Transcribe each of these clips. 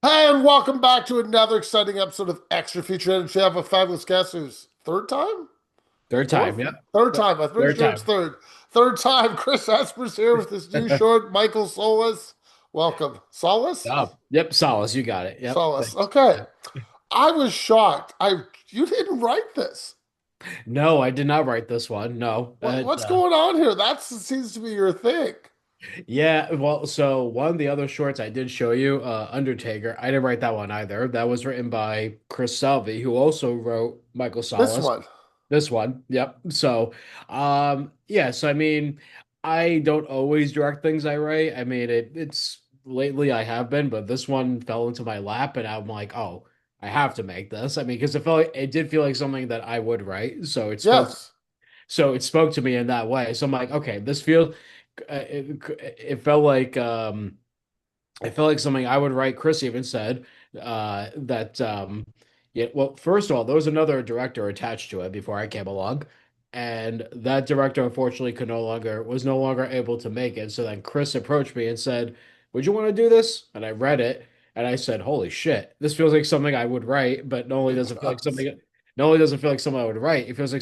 Hi, and welcome back to another exciting episode of Extra Feature Interviews. We have a fabulous guest who's third time? Third time, Fourth? yep. Third Yep. time. I'm pretty Third sure it's time. third. Third time. Chris Esper's here with his new short, Michael Solace. Welcome. Solace? Oh, yep, Solace, you got it. Yep. Solace. Thanks. Okay. Yep. I was shocked. You didn't write this. No, I did not write this one. No. What's going on here? That seems to be your thing. Yeah, well, so one of the other shorts I did show you, Undertaker, I didn't write that one either. That was written by Chris Salvi, who also wrote Michael This Solace. one. This one, yep. So, yeah, so I mean, I don't always direct things I write. I mean, it's lately I have been, but this one fell into my lap, and I'm like, oh, I have to make this. I mean, because it did feel like something that I would write, Yes. so it spoke to me in that way. So I'm like, okay, this feels, it felt like, it felt like something I would write. Chris even said that yeah, well, first of all, there was another director attached to it before I came along, and that director unfortunately could no longer was no longer able to make it. So then Chris approached me and said, "Would you want to do this?" And I read it and I said, "Holy shit, this feels like something I would write, but not only It does it feel like does. something not only does it feel like something I would write, it feels like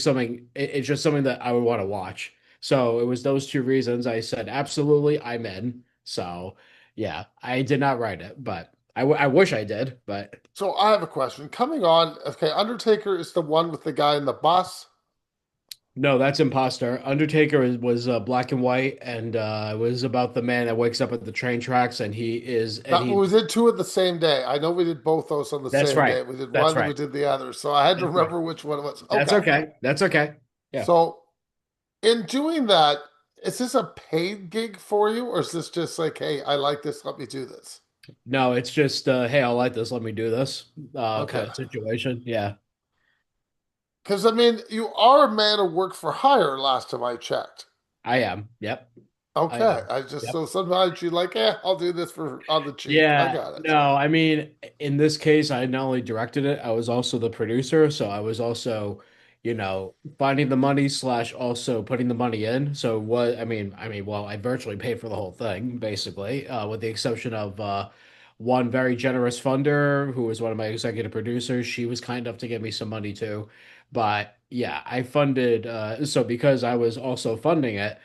it's just something that I would want to watch." So it was those two reasons I said, absolutely, I'm in. So yeah, I did not write it, but I wish I did, but So I have a question. Coming on, okay, Undertaker is the one with the guy in the bus. no, that's Imposter. Was black and white, and it was about the man that wakes up at the train tracks, and That he. we did two of the same day. I know we did both those on the That's same right. day. We did That's one, then we right. did the other. So I had to That's right. remember which one it was. That's Okay. okay. That's okay. Yeah. So in doing that, is this a paid gig for you, or is this just like, hey, I like this, let me do this? No, it's just hey, I like this. Let me do this. Okay. Kind of situation. Yeah, Because I mean, you are a man of work for hire, last time I checked. I am. Yep, I Okay. am. I just Yep. so sometimes you like, I'll do this for on the cheap. I Yeah, got it. no, I mean, in this case, I not only directed it, I was also the producer. So I was also, finding the money slash also putting the money in. So what, well, I virtually paid for the whole thing, basically, with the exception of one very generous funder who was one of my executive producers. She was kind enough to give me some money too. But yeah, I funded, so because I was also funding it,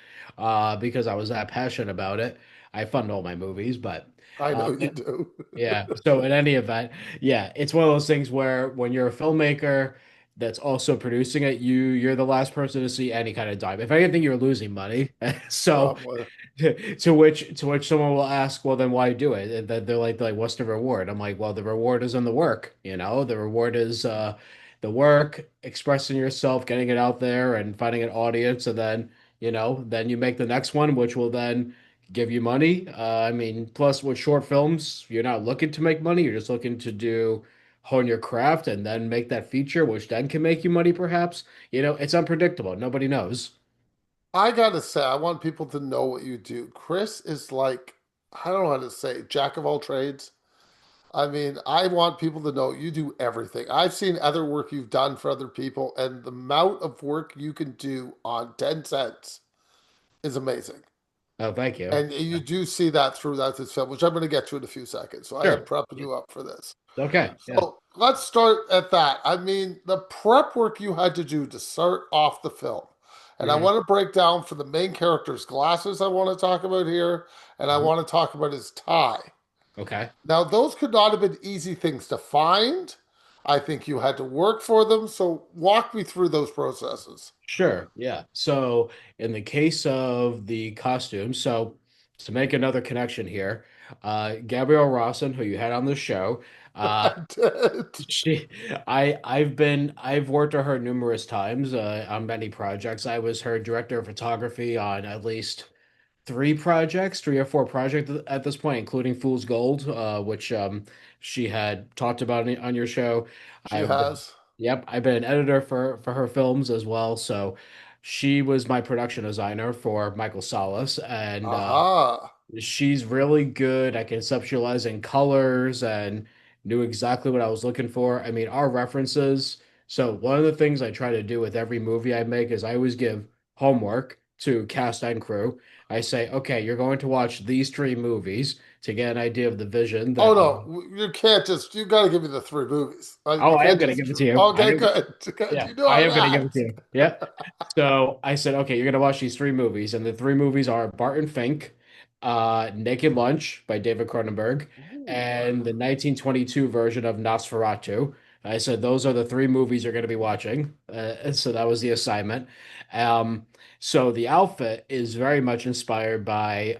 because I was that passionate about it, I fund all my movies, but. I know Yeah, you do. yeah. So in any event, yeah, it's one of those things where when you're a filmmaker that's also producing it, you're the last person to see any kind of dime. If anything, you're losing money. So Probably. to which someone will ask, well, then why do it? And then they're like, what's the reward? I'm like, well, the reward is in the work, The reward is the work, expressing yourself, getting it out there and finding an audience, and then you make the next one, which will then give you money. I mean, plus with short films, you're not looking to make money. You're just looking to hone your craft and then make that feature, which then can make you money, perhaps. It's unpredictable. Nobody knows. I gotta say, I want people to know what you do. Chris is like, I don't know how to say, jack of all trades. I mean, I want people to know you do everything. I've seen other work you've done for other people, and the amount of work you can do on 10 cents is amazing. Oh, thank you. And you do see that throughout this film, which I'm going to get to in a few seconds. So I am Sure. prepping Yeah. you up for this. Okay. Yeah. So let's start at that. I mean, the prep work you had to do to start off the film. And I Mhm. want to break down for the main character's glasses, I want to talk about here, and I Mhm. want to talk about his tie. Okay. Now, those could not have been easy things to find. I think you had to work for them. So walk me through those processes. Sure. Yeah. So in the case of the costumes, so to make another connection here, Gabrielle Rawson, who you had on the show, uh, I did. She, I've worked with her numerous times on many projects. I was her director of photography on at least three or four projects at this point, including Fool's Gold, which she had talked about on your show. She I've been, has. yep, I've been an editor for her films as well. So she was my production designer for Michael Solace, and Aha. she's really good at conceptualizing colors and knew exactly what I was looking for. I mean, our references. So one of the things I try to do with every movie I make is I always give homework to cast and crew. I say, okay, you're going to watch these three movies. to get an idea of the vision Oh that no, you can't just. You got to give me the three movies. oh, You I am can't going to just. give it to you. I Okay, am good, good. Yeah, You know I I'm am going to give it to at. you. Yeah. So I said, okay, you're going to watch these three movies, and the three movies are Barton Fink, Naked Lunch by David Cronenberg, Ooh. and the 1922 version of Nosferatu. I said those are the three movies you're going to be watching. So that was the assignment. Um, so the outfit is very much inspired by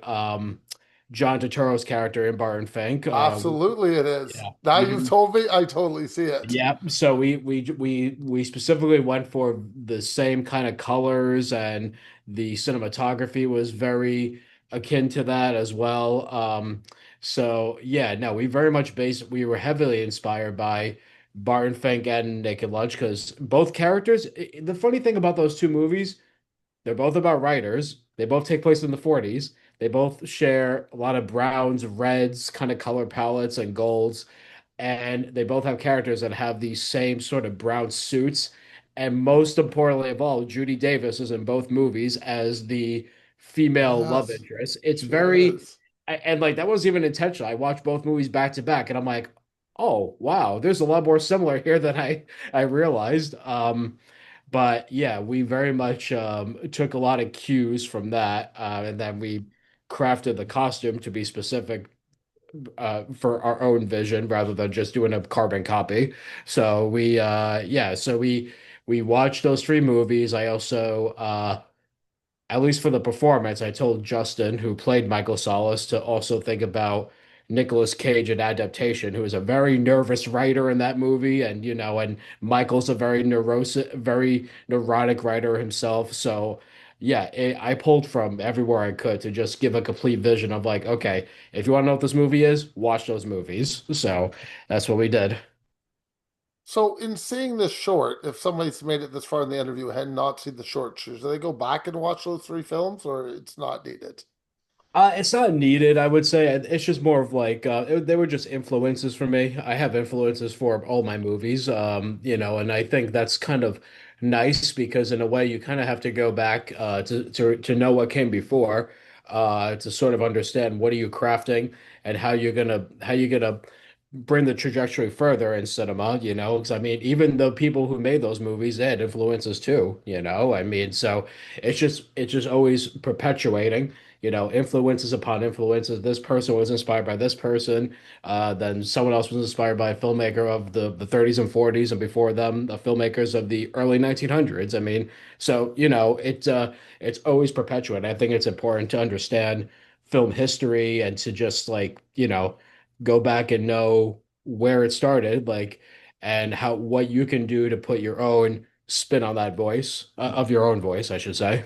John Turturro's character in Barton Fink. Absolutely, it is. Yeah. Now you've Mhm. told me, I totally see it. Yeah, so we specifically went for the same kind of colors, and the cinematography was very akin to that as well. So yeah, no, we were heavily inspired by Barton Fink and Naked Lunch because both characters, the funny thing about those two movies, they're both about writers. They both take place in the 40s. They both share a lot of browns, reds, kind of color palettes, and golds, and they both have characters that have these same sort of brown suits. And most importantly of all, Judy Davis is in both movies as the female love Yes, interest. It's she very, is. and like that wasn't even intentional. I watched both movies back to back, and I'm like, oh wow, there's a lot more similar here than I realized. But yeah, we very much took a lot of cues from that, and then we crafted the costume to be specific for our own vision rather than just doing a carbon copy. So we watched those three movies. I also at least for the performance, I told Justin, who played Michael Solace, to also think about Nicolas Cage in adaptation, who is a very nervous writer in that movie, and and Michael's a very neurotic writer himself. So yeah, I pulled from everywhere I could to just give a complete vision of like, okay, if you want to know what this movie is, watch those movies. So that's what we did. So, in seeing this short, if somebody's made it this far in the interview and had not seen the short, should they go back and watch those three films, or it's not needed? It's not needed, I would say. It's just more of like they were just influences for me. I have influences for all my movies, and I think that's kind of nice because in a way you kind of have to go back to know what came before, to sort of understand what are you crafting and how you're gonna bring the trajectory further in cinema, because I mean, even the people who made those movies, they had influences too, I mean, so it's just always perpetuating, influences upon influences. This person was inspired by this person. Then someone else was inspired by a filmmaker of the 30s and 40s, and before them, the filmmakers of the early 1900s. I mean, so it's always perpetuating. I think it's important to understand film history and to just like go back and know where it started, like, and how what you can do to put your own spin on that voice, of your own voice, I should say.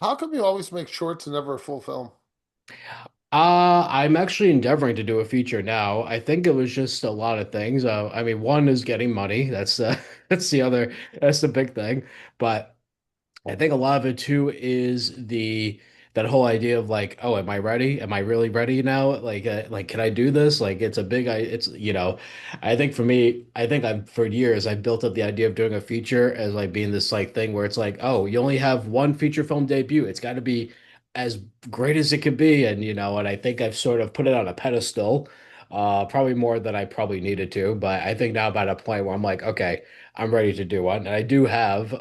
How come you always make shorts and never a full film? I'm actually endeavoring to do a feature now. I think it was just a lot of things. I mean, one is getting money. That's the big thing. But I think a lot of it too is the that whole idea of like, oh, am I ready? Am I really ready now? Like, can I do this? Like, it's I think for me, I think I've for years I've built up the idea of doing a feature as like being this like thing where it's like, oh, you only have one feature film debut. It's got to be as great as it could be, and I think I've sort of put it on a pedestal, probably more than I probably needed to. But I think now I'm at a point where I'm like, okay, I'm ready to do one, and I do have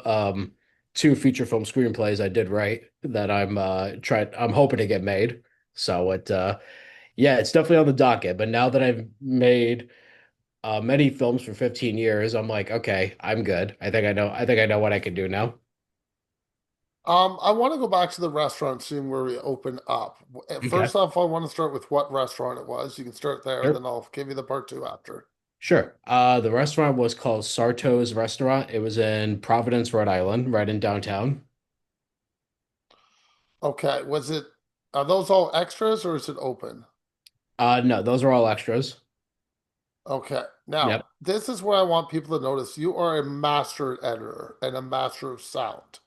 two feature film screenplays I did write that I'm hoping to get made. So yeah, it's definitely on the docket. But now that I've made many films for 15 years, I'm like, okay, I'm good. I think I know what I can do now. I want to go back to the restaurant scene where we open up. Okay. First off, I want to start with what restaurant it was. You can start there, Sure. then I'll give you the part two after. Sure. The restaurant was called Sarto's Restaurant. It was in Providence, Rhode Island, right in downtown. Okay, are those all extras or is it open? No, those are all extras. Okay, now Yep. this is where I want people to notice you are a master editor and a master of sound.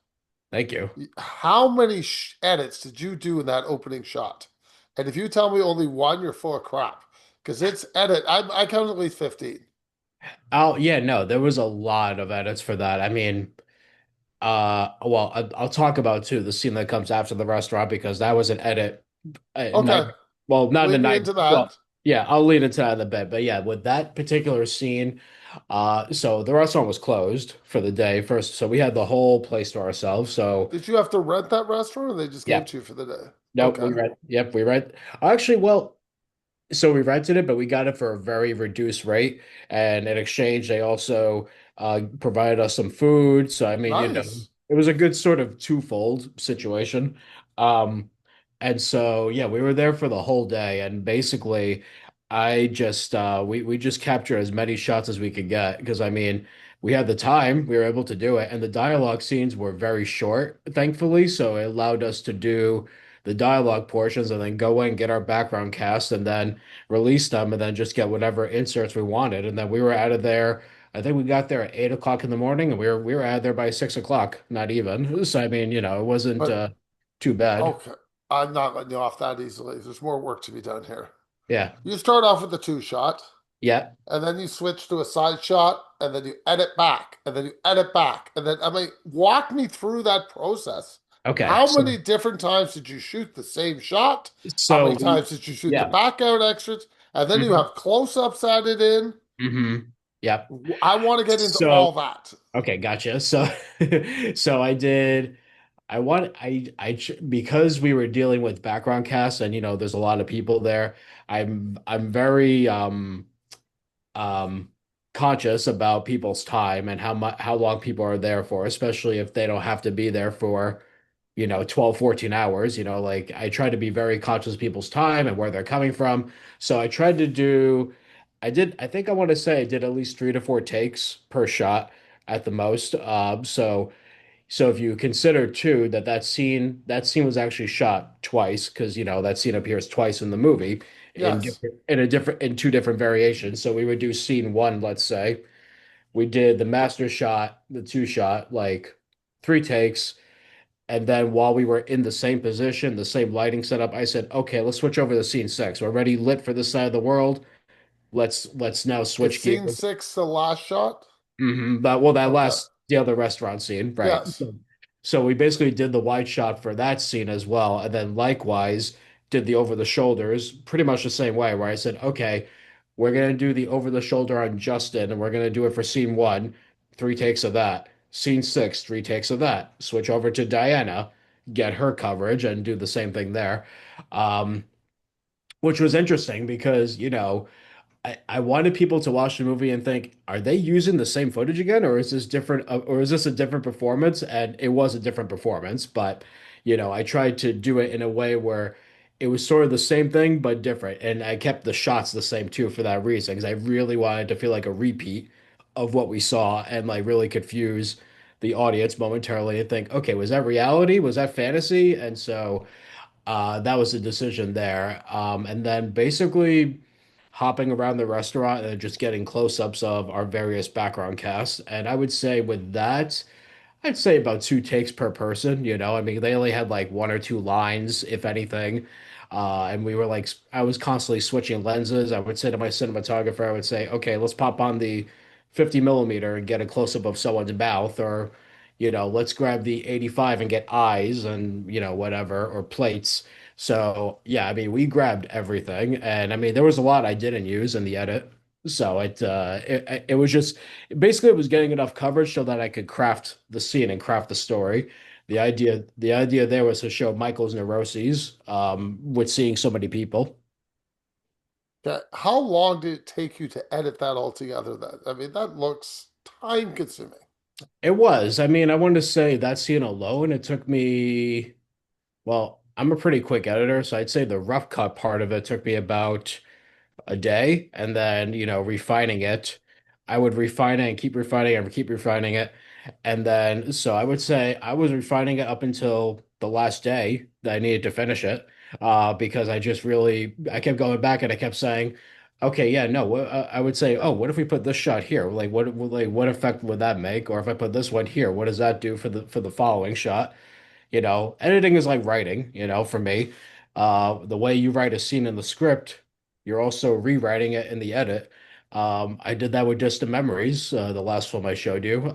Thank you. How many edits did you do in that opening shot? And if you tell me only one, you're full of crap. Because it's edit. I counted at least 15. Oh, yeah, no, there was a lot of edits for that. I mean, I'll talk about too the scene that comes after the restaurant because that was an edit. Okay. Well, not in the Lead me night. into Well, that. yeah, I'll lead into that in a bit. But yeah, with that particular scene, so the restaurant was closed for the day first, so we had the whole place to ourselves. So Did you have to rent that restaurant or they just gave yeah, it to you for the day? nope, Okay. we rent. Yep, we rent. Actually, well. So we rented it, but we got it for a very reduced rate. And in exchange, they also provided us some food. So, I mean, Nice. it was a good sort of twofold situation. Um, and so, yeah, we were there for the whole day. And basically, we just captured as many shots as we could get because, I mean, we had the time, we were able to do it. And the dialogue scenes were very short, thankfully. So it allowed us to do the dialogue portions and then go in, get our background cast, and then release them and then just get whatever inserts we wanted. And then we were out of there. I think we got there at 8 o'clock in the morning and we were out of there by 6 o'clock, not even. So I mean, it wasn't But too bad. okay. I'm not letting you off that easily. There's more work to be done here. Yeah. You start off with the two shot, Yeah. and then you switch to a side shot, and then you edit back, and then you edit back. And then, I mean, walk me through that process. Okay. How So many different times did you shoot the same shot? How so many times did you shoot the yeah. back out extras? And then you hmm have close ups added in. Yeah. I want to get into So all that. okay, gotcha. So so I did because we were dealing with background casts and there's a lot of people there. I'm very um, conscious about people's time and how long people are there for, especially if they don't have to be there for, 12, 14 hours. Like I try to be very conscious of people's time and where they're coming from. So I think I want to say I did at least 3 to 4 takes per shot at the most. So if you consider too that scene was actually shot twice because that scene appears twice in the movie Yes. in two different variations. So we would do scene one, let's say. We did the master shot, the two shot, like 3 takes. And then while we were in the same position, the same lighting setup, I said, okay, let's switch over to scene six. We're already lit for this side of the world. Let's now It's switch scene gears. six, the last shot. That Okay. last the other restaurant scene, right? Yes. So we basically did the wide shot for that scene as well, and then likewise did the over the shoulders pretty much the same way. Where I said, okay, we're gonna do the over the shoulder on Justin, and we're gonna do it for scene one, 3 takes of that. Scene six, 3 takes of that. Switch over to Diana, get her coverage, and do the same thing there. Um, which was interesting because I wanted people to watch the movie and think, are they using the same footage again, or is this different, or is this a different performance? And it was a different performance, but I tried to do it in a way where it was sort of the same thing but different, and I kept the shots the same too for that reason, because I really wanted to feel like a repeat of what we saw and like really confuse the audience momentarily and think, okay, was that reality? Was that fantasy? And so that was the decision there. And then basically hopping around the restaurant and just getting close-ups of our various background casts. And I would say with that, I'd say about 2 takes per person, I mean, they only had like one or two lines, if anything. And we were like, I was constantly switching lenses. I would say to my cinematographer, I would say, okay, let's pop on the 50 millimeter and get a close-up of someone's mouth, or, let's grab the 85 and get eyes and, whatever, or plates. So, yeah, I mean, we grabbed everything. And I mean, there was a lot I didn't use in the edit. So it was just basically it was getting enough coverage so that I could craft the scene and craft the story. The idea there was to show Michael's neuroses with seeing so many people. Okay. How long did it take you to edit that all together then? I mean, that looks time consuming. It was. I mean, I wanted to say that scene alone, it took me, well, I'm a pretty quick editor, so I'd say the rough cut part of it took me about a day, and then refining it. I would refine it and keep refining it and keep refining it. And then so I would say I was refining it up until the last day that I needed to finish it, because I kept going back and I kept saying, okay, yeah, no, I would say, oh, what if we put this shot here? What effect would that make? Or if I put this one here, what does that do for the following shot? Editing is like writing, for me. The way you write a scene in the script, you're also rewriting it in the edit. I did that with Distant Memories, the last film I showed you.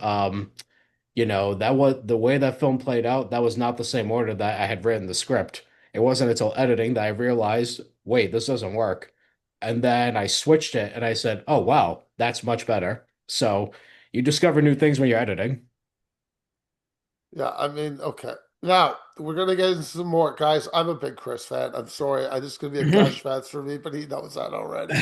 That was the way that film played out. That was not the same order that I had written the script. It wasn't until editing that I realized wait, this doesn't work. And then I switched it and I said, oh, wow, that's much better. So you discover new things when you're editing. Yeah, I mean, okay. Now we're gonna get into some more, guys. I'm a big Chris fan. I'm sorry, I just gonna be a gush fest for me, but he knows that already.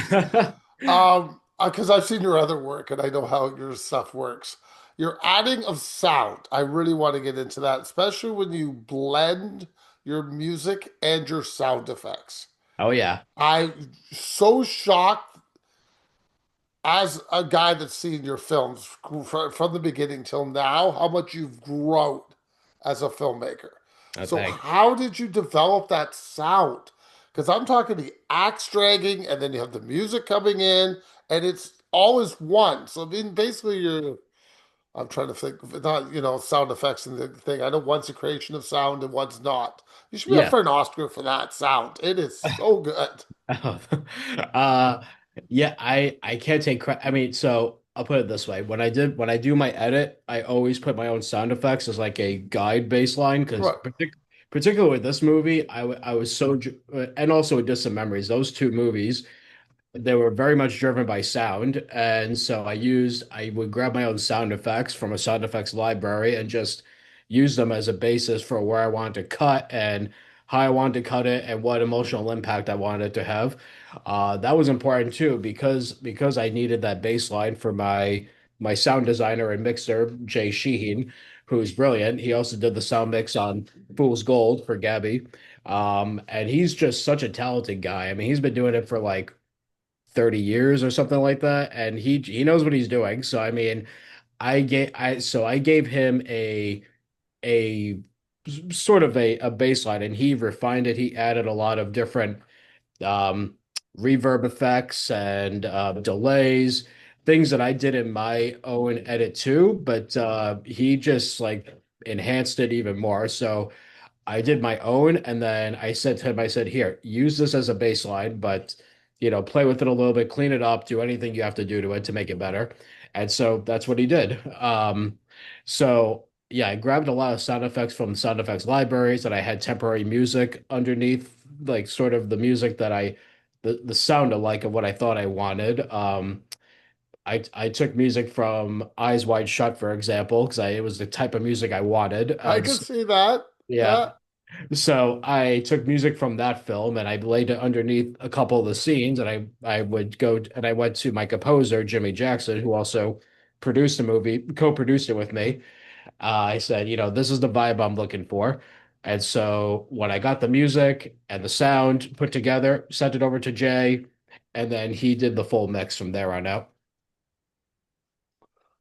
Because I've seen your other work and I know how your stuff works. Your adding of sound, I really want to get into that, especially when you blend your music and your sound effects. Oh, yeah. I'm so shocked as a guy that's seen your films from the beginning till now, how much you've grown as a filmmaker. I So, think. how did you develop that sound? Because I'm talking the axe dragging, and then you have the music coming in, and it's always one. So, I mean, basically, I'm trying to think, not, sound effects and the thing. I know one's a creation of sound and one's not. You should be up Yeah. for an Oscar for that sound. It is so good. Oh, uh, yeah, I can't take credit. I mean, so I'll put it this way: when I do my edit, I always put my own sound effects as like a guide baseline because Right. particularly with this movie, I was and also with Distant Memories, those two movies they were very much driven by sound, and so I would grab my own sound effects from a sound effects library and just use them as a basis for where I wanted to cut and how I wanted to cut it and what emotional impact I wanted it to have. That was important too because I needed that baseline for my sound designer and mixer, Jay Sheehan, who's brilliant. He also did the sound mix on Fool's Gold for Gabby. And he's just such a talented guy. I mean, he's been doing it for like 30 years or something like that, and he knows what he's doing. So I mean, I gave him a sort of a baseline, and he refined it. He added a lot of different um reverb effects and delays, things that I did in my own edit too, but he just like enhanced it even more. So I did my own, and then I said to him, I said, here, use this as a baseline, but play with it a little bit, clean it up, do anything you have to do to it to make it better. And so that's what he did. So yeah, I grabbed a lot of sound effects from sound effects libraries that I had temporary music underneath, like sort of the music that the sound alike of what I thought I wanted. I took music from Eyes Wide Shut, for example, because it was the type of music I wanted. I And can so, see that. yeah. Yeah. So I took music from that film and I laid it underneath a couple of the scenes, and I would go and I went to my composer, Jimmy Jackson, who also produced the movie, co-produced it with me. I said, this is the vibe I'm looking for. And so when I got the music and the sound put together, sent it over to Jay, and then he did the full mix from there on out.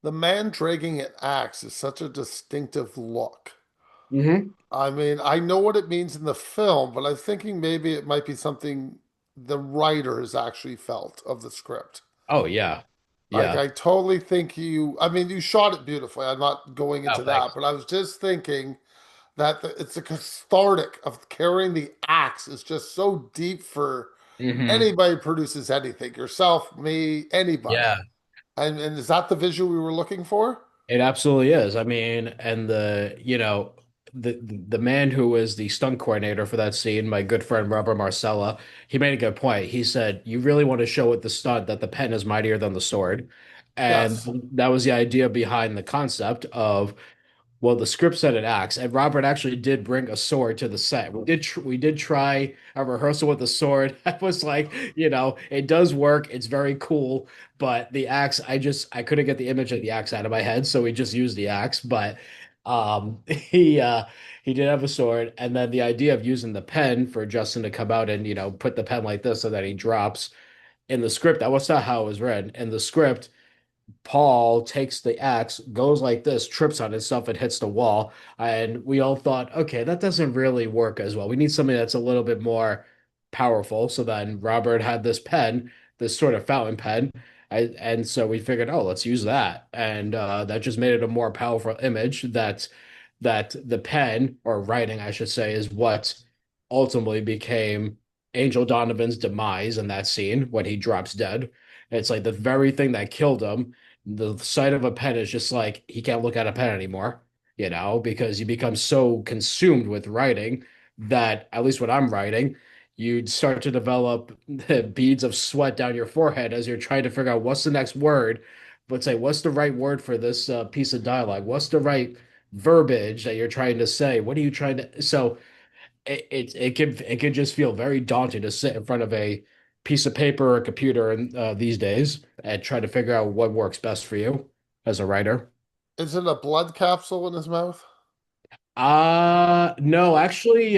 The man dragging an axe is such a distinctive look. Hmm. I mean, I know what it means in the film, but I'm thinking maybe it might be something the writer has actually felt of the script. Oh yeah. Like, Yeah. I totally think I mean, you shot it beautifully. I'm not going Oh, into that, thanks. but I was just thinking that it's a cathartic of carrying the axe is just so deep for Hmm. anybody who produces anything, yourself, me, anybody. Yeah. And is that the visual we were looking for? It absolutely is. I mean, and the man who was the stunt coordinator for that scene, my good friend Robert Marcella, he made a good point. He said, "You really want to show with the stunt that the pen is mightier than the sword," and Yes. that was the idea behind the concept of well, the script said an axe, and Robert actually did bring a sword to the set. We did try a rehearsal with the sword. I was like, it does work. It's very cool, but the axe, I couldn't get the image of the axe out of my head, so we just used the axe. But he did have a sword, and then the idea of using the pen for Justin to come out and put the pen like this so that he drops in the script. That was not how it was written. In the script, Paul takes the axe, goes like this, trips on himself, and hits the wall. And we all thought, okay, that doesn't really work as well. We need something that's a little bit more powerful. So then Robert had this pen, this sort of fountain pen. And so we figured, oh, let's use that. And that just made it a more powerful image that the pen, or writing, I should say, is what ultimately became Angel Donovan's demise in that scene when he drops dead. It's like the very thing that killed him, the sight of a pen is just like he can't look at a pen anymore, because you become so consumed with writing that, at least when I'm writing, you'd start to develop beads of sweat down your forehead as you're trying to figure out what's the next word. But say, what's the right word for this piece of dialogue? What's the right verbiage that you're trying to say? What are you trying to? So it could just feel very daunting to sit in front of a piece of paper or a computer and these days and try to figure out what works best for you as a writer. Is it a blood capsule in his mouth? No, actually,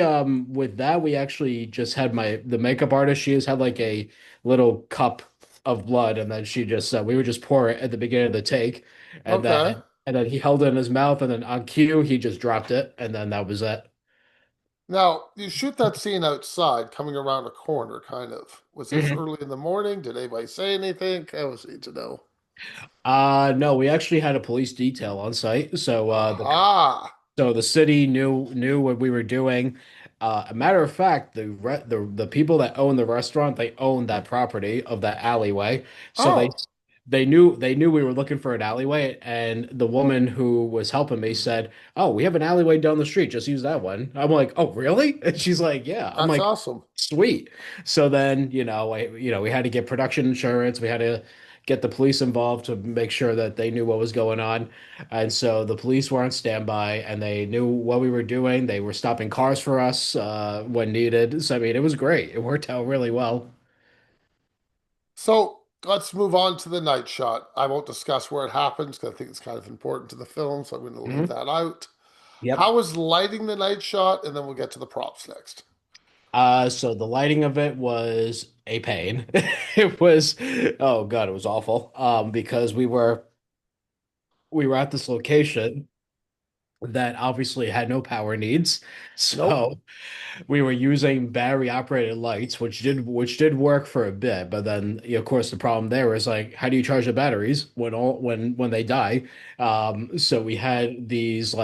with that, we actually just had the makeup artist. She has had like a little cup of blood, and then she just we would just pour it at the beginning of the take, and Okay. then he held it in his mouth, and then on cue, he just dropped it, and then that was it. Now, you shoot that scene outside, coming around a corner, kind of. Was this Mhm. early in the morning? Did anybody say anything? I always need to know. No, we actually had a police detail on site, so Aha! the city knew what we were doing. A matter of fact, the people that own the restaurant, they own that property of that alleyway. So Oh, they knew we were looking for an alleyway, and the woman who was helping me said, "Oh, we have an alleyway down the street. Just use that one." I'm like, "Oh, really?" And she's like, "Yeah." I'm that's like, awesome. "Sweet." So then, we had to get production insurance. We had to get the police involved to make sure that they knew what was going on. And so the police were on standby and they knew what we were doing. They were stopping cars for us when needed. So, I mean, it was great. It worked out really well. So let's move on to the night shot. I won't discuss where it happens because I think it's kind of important to the film, so I'm going to leave Mhm. that out. Yep. How was lighting the night shot? And then we'll get to the props next. So the lighting of it was a pain. It was, oh God, it was awful. Because we were at this location that obviously had no power needs. Nope. So we were using battery operated lights, which did work for a bit, but then of course the problem there was like, how do you charge the batteries when they die? So we had these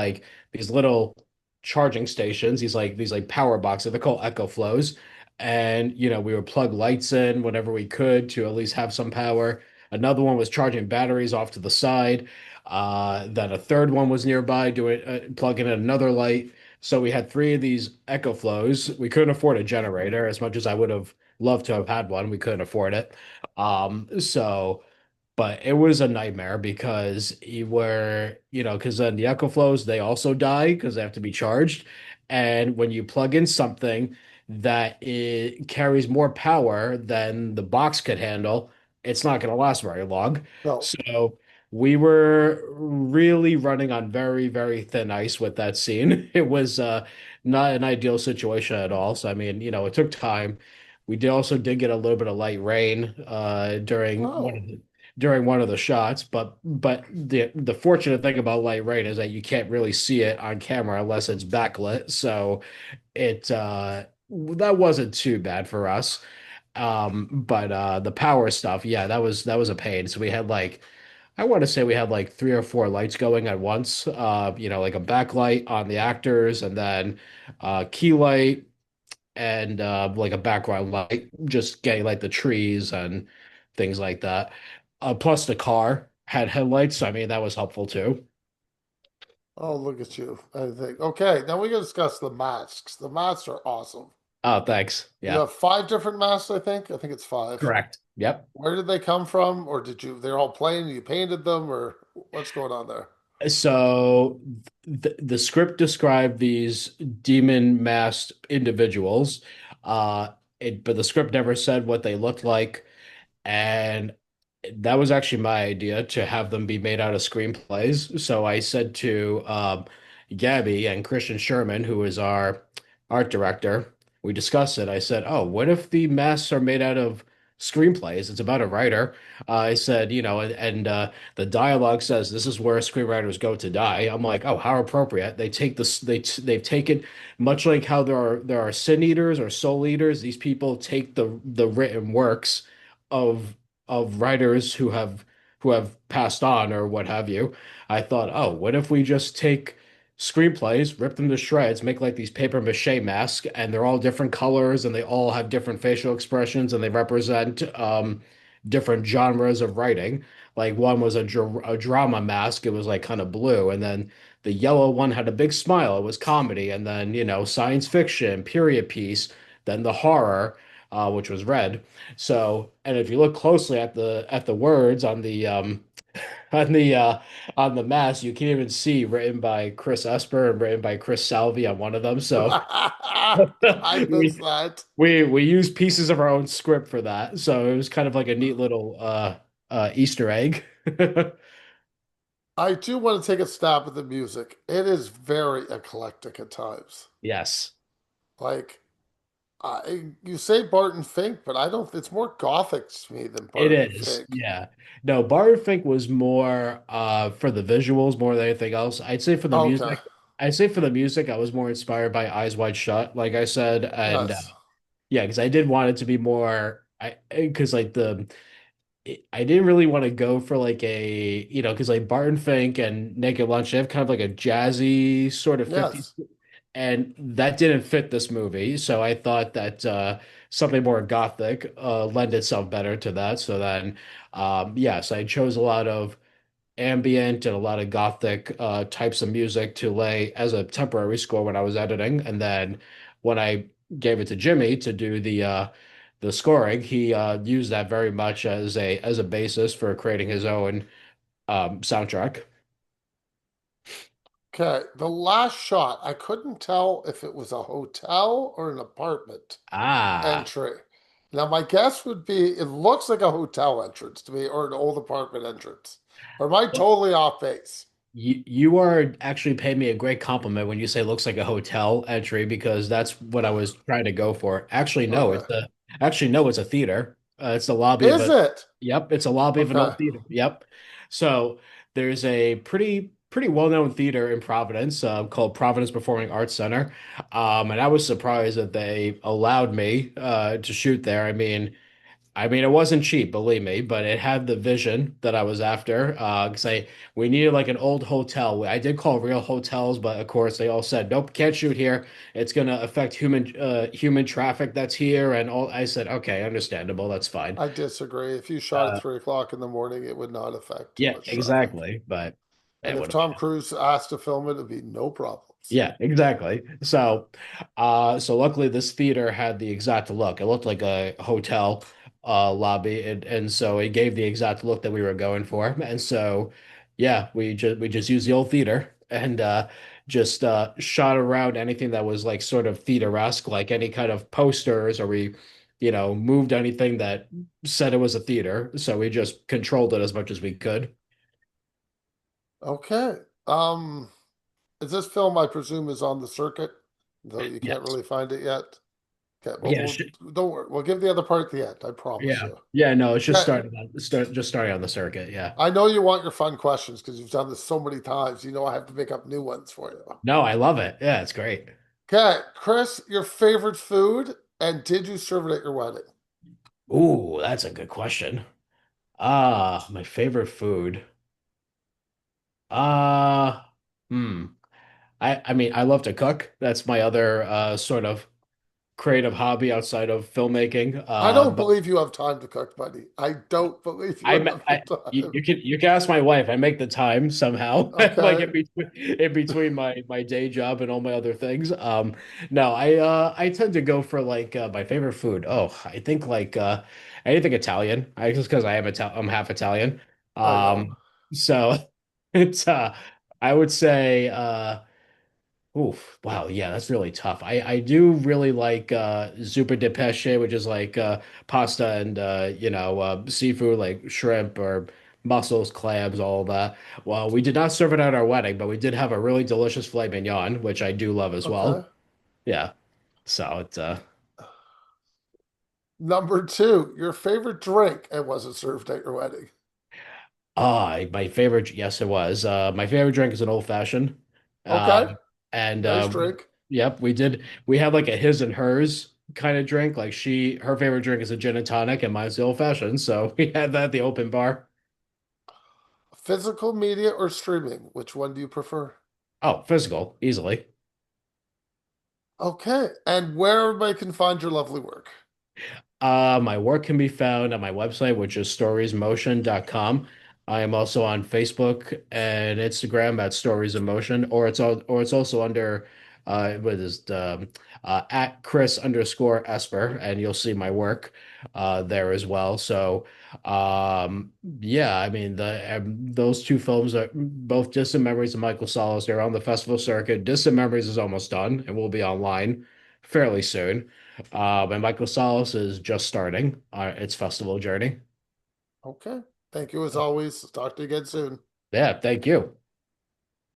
little charging stations, these like power boxes. They're called Echo Flows, and we would plug lights in whenever we could to at least have some power. Another one was charging batteries off to the side. Then a third one was nearby doing plugging in another light. So we had three of these Echo Flows. We couldn't afford a generator as much as I would have loved to have had one. We couldn't afford it. But it was a nightmare because because then the Echo Flows, they also die because they have to be charged. And when you plug in something that it carries more power than the box could handle, it's not going to last very long. No. So we were really running on very, very thin ice with that scene. It was not an ideal situation at all. So I mean, it took time. We did get a little bit of light rain Oh. during one of the shots, but the fortunate thing about light rain is that you can't really see it on camera unless it's backlit. So it that wasn't too bad for us. But the power stuff, yeah, that was a pain. So we had like I want to say we had like three or four lights going at once. Like a backlight on the actors, and then key light and like a background light, just getting like the trees and things like that. Plus the car had headlights, so I mean that was helpful too. Oh, look at you. I think. Okay, now we can discuss the masks. The masks are awesome. Oh, thanks. You Yeah, have five different masks, I think. I think it's five. correct. Yep. Where did they come from? Or they're all plain, you painted them, or what's going on there? So the script described these demon masked individuals. But the script never said what they looked like. And that was actually my idea to have them be made out of screenplays. So I said to Gabby and Christian Sherman, who is our art director, we discussed it. I said, "Oh, what if the masks are made out of screenplays? It's about a writer." I said, and the dialogue says this is where screenwriters go to die. I'm like, "Oh, how appropriate!" They take this. They've taken much like how there are sin eaters or soul eaters. These people take the written works of writers who have passed on or what have you. I thought, oh, what if we just take screenplays, rip them to shreds, make like these paper mache masks, and they're all different colors and they all have different facial expressions and they represent different genres of writing. Like one was a drama mask, it was like kind of blue, and then the yellow one had a big smile, it was comedy, and then science fiction, period piece. then the horror, which was red. So, and if you look closely at the words on on the mask, you can even see written by Chris Esper and written by Chris Salvi on one of them. So I miss we that. we used pieces of our own script for that. So it was kind of like a neat little Easter egg. I do want to take a stab at the music. It is very eclectic at times. Yes. Like you say Barton Fink, but I don't. It's more gothic to me than It Barton is, Fink. yeah. No, Barfink was more for the visuals more than anything else. Okay. I'd say for the music, I was more inspired by Eyes Wide Shut, like I said, and Yes. yeah, because I did want it to be more. I because like I didn't really want to go for like a because like Barton Fink and Naked Lunch they have kind of like a jazzy sort of 50s, Yes. and that didn't fit this movie. So I thought that something more gothic lend itself better to that. So then, yes, I chose a lot of ambient and a lot of gothic types of music to lay as a temporary score when I was editing, and then when I gave it to Jimmy to do the scoring, he used that very much as a basis for creating his own soundtrack. Okay. The last shot, I couldn't tell if it was a hotel or an apartment Ah. entry. Now, my guess would be it looks like a hotel entrance to me or an old apartment entrance. Or am I totally off base? You are actually paying me a great compliment when you say looks like a hotel entry because that's what I was trying to go for. Okay. Actually no, it's a theater. It's the lobby of Is a it? Yep, it's a lobby of an Okay. old theater. Yep. So there's a pretty well-known theater in Providence called Providence Performing Arts Center. And I was surprised that they allowed me to shoot there. I mean, it wasn't cheap, believe me, but it had the vision that I was after. Because we needed like an old hotel. I did call real hotels, but of course they all said, nope, can't shoot here. It's gonna affect human traffic that's here and all. I said, okay, understandable, that's fine. I disagree. If you shot at Uh, 3 o'clock in the morning, it would not affect too yeah, much traffic. exactly. But And it if would Tom Cruise asked to film it, it'd be no problems. Yeah, exactly. So luckily this theater had the exact look. It looked like a hotel lobby, and so it gave the exact look that we were going for. And so, yeah, we just used the old theater and just shot around anything that was like sort of theater-esque, like any kind of posters, or we moved anything that said it was a theater. So we just controlled it as much as we could. Okay. Um, is this film, I presume, is on the circuit, though you can't Yes. really find it yet? Okay, well, Yeah. don't worry. We'll give the other part at the end. I promise Yeah. you. Yeah, no, it's just Okay. starting on the circuit. Yeah. I know you want your fun questions because you've done this so many times. You know I have to make up new ones for you. No, I love it. Yeah, it's great. Okay, Chris, your favorite food, and did you serve it at your wedding? Ooh, that's a good question. My favorite food. Uh, hmm. I mean, I love to cook. That's my other sort of creative hobby outside of filmmaking. I don't But believe you have time to cook, buddy. I don't believe you have the time. you can ask my wife. I make the time somehow, like Okay. in between my day job and all my other things. No, I tend to go for like my favorite food. Oh, I think like anything Italian. I just because I'm half Italian. I know. Um, so it's I would say oof, wow, yeah, that's really tough. I do really like zuppa di pesce, which is like pasta and seafood like shrimp or mussels, clams, all of that. Well, we did not serve it at our wedding, but we did have a really delicious filet mignon, which I do love as Okay. well. Yeah. So it's Number two, your favorite drink and was it served at your wedding? my favorite, yes, it was. My favorite drink is an old fashioned. Okay. Um, and Nice drink. yep, we have like a his and hers kind of drink. Like her favorite drink is a gin and tonic, and mine's the old fashioned. So we had that at the open bar. Physical media or streaming? Which one do you prefer? Oh, physical, easily. Okay. And where everybody can find your lovely work. My work can be found on my website, which is storiesmotion.com. I am also on Facebook and Instagram at Stories of Motion, or it's also under what is at Chris underscore Esper, and you'll see my work there as well. So, yeah, I mean, those two films are both Distant Memories of Michael Solace. They're on the festival circuit. Distant Memories is almost done and will be online fairly soon. And Michael Solace is just starting its festival journey. Okay. Thank you as always. Talk to you again soon. Yeah, thank you.